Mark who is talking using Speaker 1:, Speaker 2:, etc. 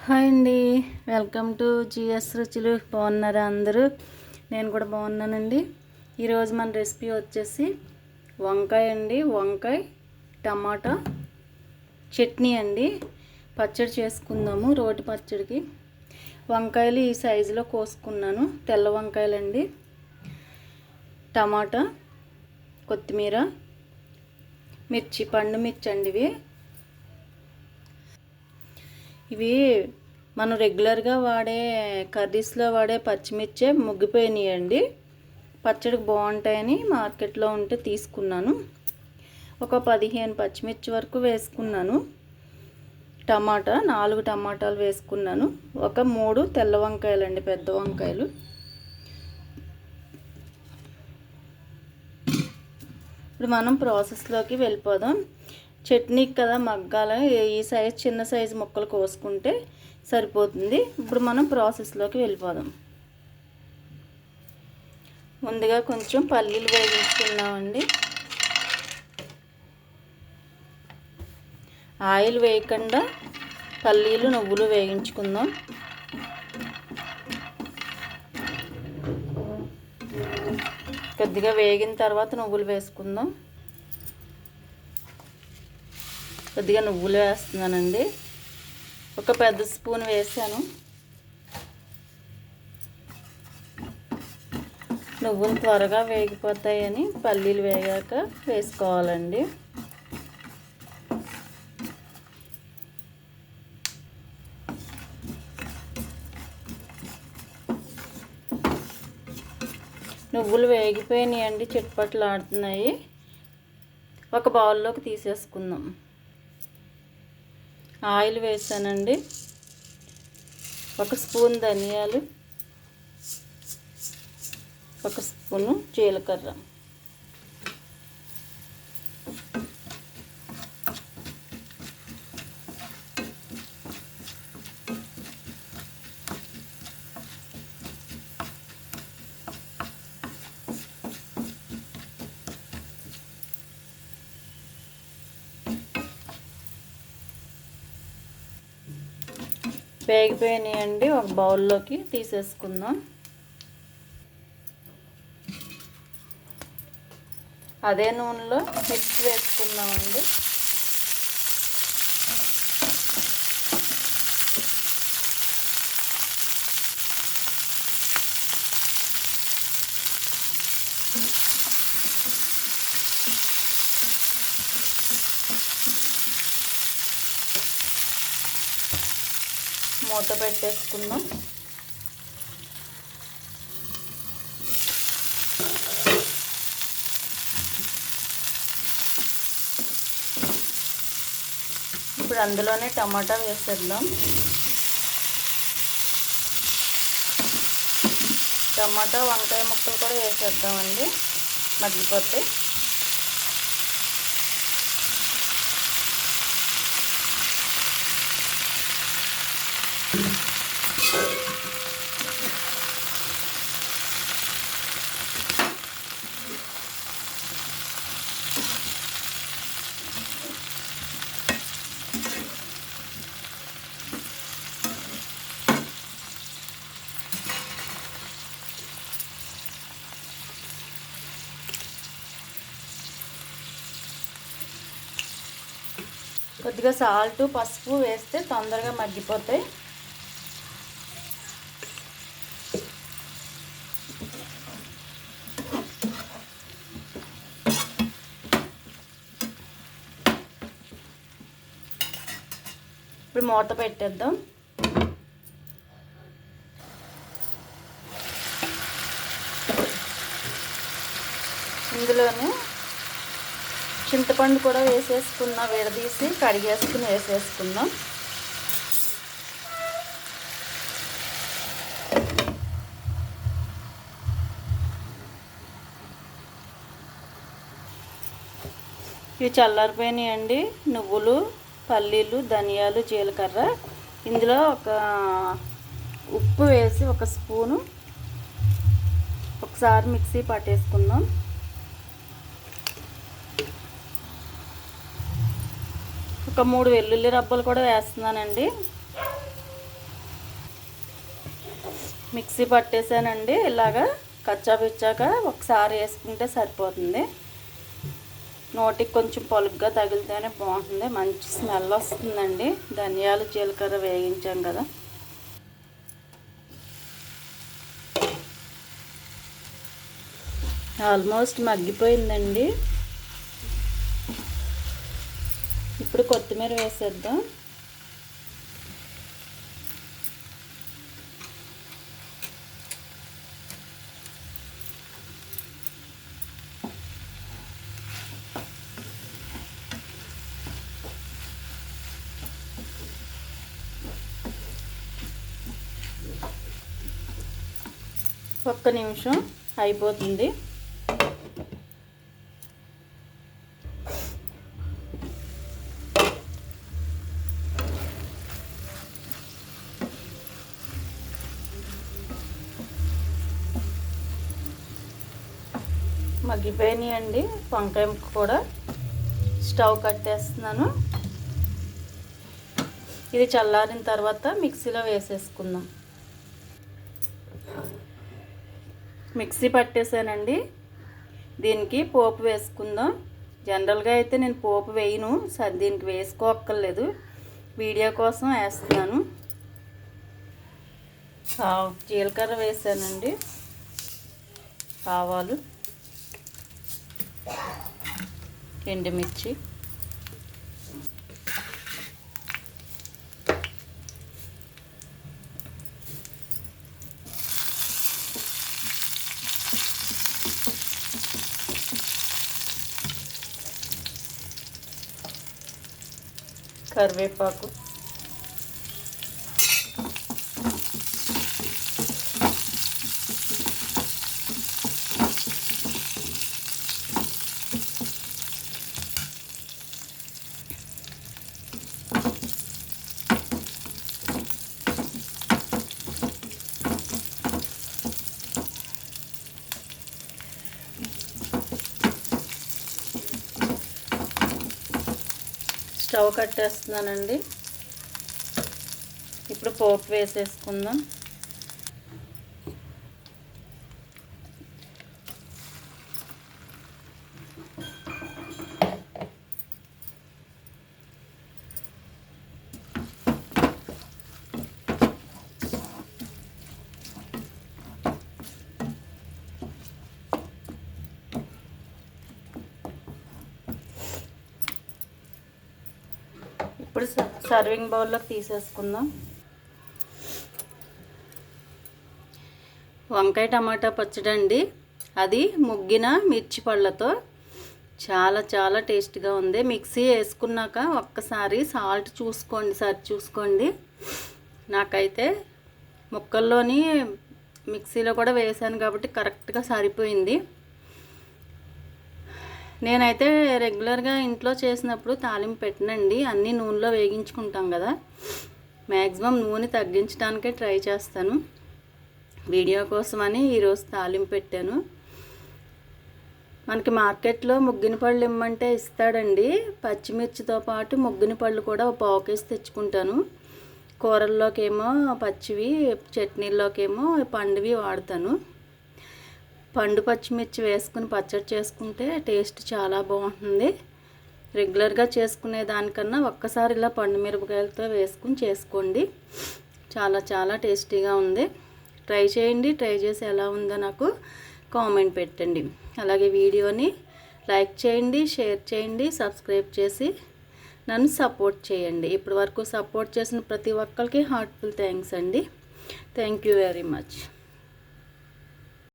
Speaker 1: Hi అండి, welcome to GS రుచులు. బాగున్నారా అందరూ? నేను కూడా బాగున్నానండి. ఈరోజు మన రెసిపీ వచ్చేసి వంకాయ అండి. వంకాయ టమాటా చట్నీ అండి. పచ్చడి చేసుకుందాము, రోటి పచ్చడికి. వంకాయలు ఈ సైజులో కోసుకున్నాను, తెల్ల వంకాయలండి. టమాటా, కొత్తిమీర, మిర్చి, పండు మిర్చి అండి. ఇవి మనం రెగ్యులర్గా వాడే కర్రీస్లో వాడే పచ్చిమిర్చే ముగ్గిపోయినాయండి. పచ్చడికి బాగుంటాయని మార్కెట్లో ఉంటే తీసుకున్నాను. ఒక 15 పచ్చిమిర్చి వరకు వేసుకున్నాను. టమాటా 4 టమాటాలు వేసుకున్నాను. ఒక 3 తెల్ల వంకాయలండి, పెద్ద వంకాయలు. ఇప్పుడు మనం ప్రాసెస్లోకి వెళ్ళిపోదాం. చట్నీకి కదా మగ్గాల, ఈ సైజ్ చిన్న సైజు ముక్కలు కోసుకుంటే సరిపోతుంది. ఇప్పుడు మనం ప్రాసెస్లోకి వెళ్ళిపోదాం. ముందుగా కొంచెం పల్లీలు వేయించుకున్నామండి. ఆయిల్ వేయకుండా పల్లీలు నువ్వులు వేయించుకుందాం. కొద్దిగా వేగిన తర్వాత నువ్వులు వేసుకుందాం. కొద్దిగా నువ్వులు వేస్తున్నానండి. ఒక పెద్ద స్పూన్ వేసాను. నువ్వులు త్వరగా వేగిపోతాయని పల్లీలు వేగాక వేసుకోవాలండి. నువ్వులు వేగిపోయినాయండి, చిట్పట్లు ఆడుతున్నాయి. ఒక బౌల్లోకి తీసేసుకుందాం. ఆయిల్ వేసానండి. ఒక స్పూన్ ధనియాలు, ఒక స్పూను జీలకర్ర, వేగిపోయినాయండి. ఒక బౌల్లోకి తీసేసుకుందాం. అదే నూనెలో మిర్చి వేసుకుందామండి. మూత పెట్టేసుకుందాం. ఇప్పుడు అందులోనే టమాటా వేసేద్దాం. టమాటా వంకాయ ముక్కలు కూడా వేసేద్దామండి, మగ్గిపోతే. కొద్దిగా సాల్ట్, పసుపు వేస్తే తొందరగా మగ్గిపోతాయి. ఇప్పుడు మూత పెట్టేద్దాం. ఇందులోనే చింతపండు కూడా వేసేసుకున్నా, విడదీసి కడిగేసుకుని వేసేసుకుందాం. ఇవి చల్లారిపోయినాయండి. నువ్వులు, పల్లీలు, ధనియాలు, జీలకర్ర. ఇందులో ఒక ఉప్పు వేసి ఒక స్పూను ఒకసారి మిక్సీ పట్టేసుకుందాం. ఒక 3 వెల్లుల్లి రబ్బలు కూడా వేస్తున్నానండి. మిక్సీ పట్టేసానండి. ఇలాగా కచ్చా పిచ్చాక ఒకసారి వేసుకుంటే సరిపోతుంది. నోటికి కొంచెం పలుగ్గా తగిలితేనే బాగుంటుంది, మంచి స్మెల్ వస్తుందండి. ధనియాలు జీలకర్ర వేగించాం కదా. ఆల్మోస్ట్ మగ్గిపోయిందండి. ఇప్పుడు కొత్తిమీర వేసేద్దాం. ఒక్క నిమిషం అయిపోతుంది. మగ్గిపోయినాయండి వంకాయ ముక్క కూడా. స్టవ్ కట్టేస్తున్నాను. ఇది చల్లారిన తర్వాత మిక్సీలో వేసేసుకుందాం. మిక్సీ పట్టేసానండి. దీనికి పోపు వేసుకుందాం. జనరల్గా అయితే నేను పోపు వేయను, సరే దీనికి వేసుకోక్కర్లేదు, వీడియో కోసం వేస్తున్నాను. జీలకర్ర వేసానండి, ఆవాలు, ఎండుమిర్చి, కరివేపాకు, స్టవ్ కట్టేస్తున్నానండి. ఇప్పుడు పోపు వేసేసుకుందాం. ఇప్పుడు సర్వింగ్ బౌల్లోకి తీసేసుకుందాం. వంకాయ టమాటా పచ్చడి అండి. అది ముగ్గిన మిర్చి పళ్ళతో చాలా చాలా టేస్ట్గా ఉంది. మిక్సీ వేసుకున్నాక ఒక్కసారి సాల్ట్ చూసుకోండి. నాకైతే ముక్కల్లోని మిక్సీలో కూడా వేసాను కాబట్టి కరెక్ట్గా సరిపోయింది. నేనైతే రెగ్యులర్గా ఇంట్లో చేసినప్పుడు తాలింపు పెట్టనండి, అన్నీ నూనెలో వేగించుకుంటాం కదా. మ్యాక్సిమం నూనె తగ్గించడానికే ట్రై చేస్తాను. వీడియో కోసమని ఈరోజు తాలింపు పెట్టాను. మనకి మార్కెట్లో ముగ్గిన పళ్ళు ఇమ్మంటే ఇస్తాడండి. పచ్చిమిర్చితో పాటు ముగ్గిన పళ్ళు కూడా ఒక పావు కేజీ తెచ్చుకుంటాను. కూరల్లోకేమో పచ్చివి, చట్నీల్లోకేమో పండువి వాడతాను. పండు పచ్చిమిర్చి వేసుకుని పచ్చడి చేసుకుంటే టేస్ట్ చాలా బాగుంటుంది. రెగ్యులర్గా చేసుకునే దానికన్నా ఒక్కసారి ఇలా పండు మిరపకాయలతో వేసుకుని చేసుకోండి, చాలా చాలా టేస్టీగా ఉంది. ట్రై చేయండి. ట్రై చేసి ఎలా ఉందో నాకు కామెంట్ పెట్టండి. అలాగే వీడియోని లైక్ చేయండి, షేర్ చేయండి, సబ్స్క్రైబ్ చేసి నన్ను సపోర్ట్ చేయండి. ఇప్పటి వరకు సపోర్ట్ చేసిన ప్రతి ఒక్కరికి హార్ట్ఫుల్ థ్యాంక్స్ అండి. Thank you very much.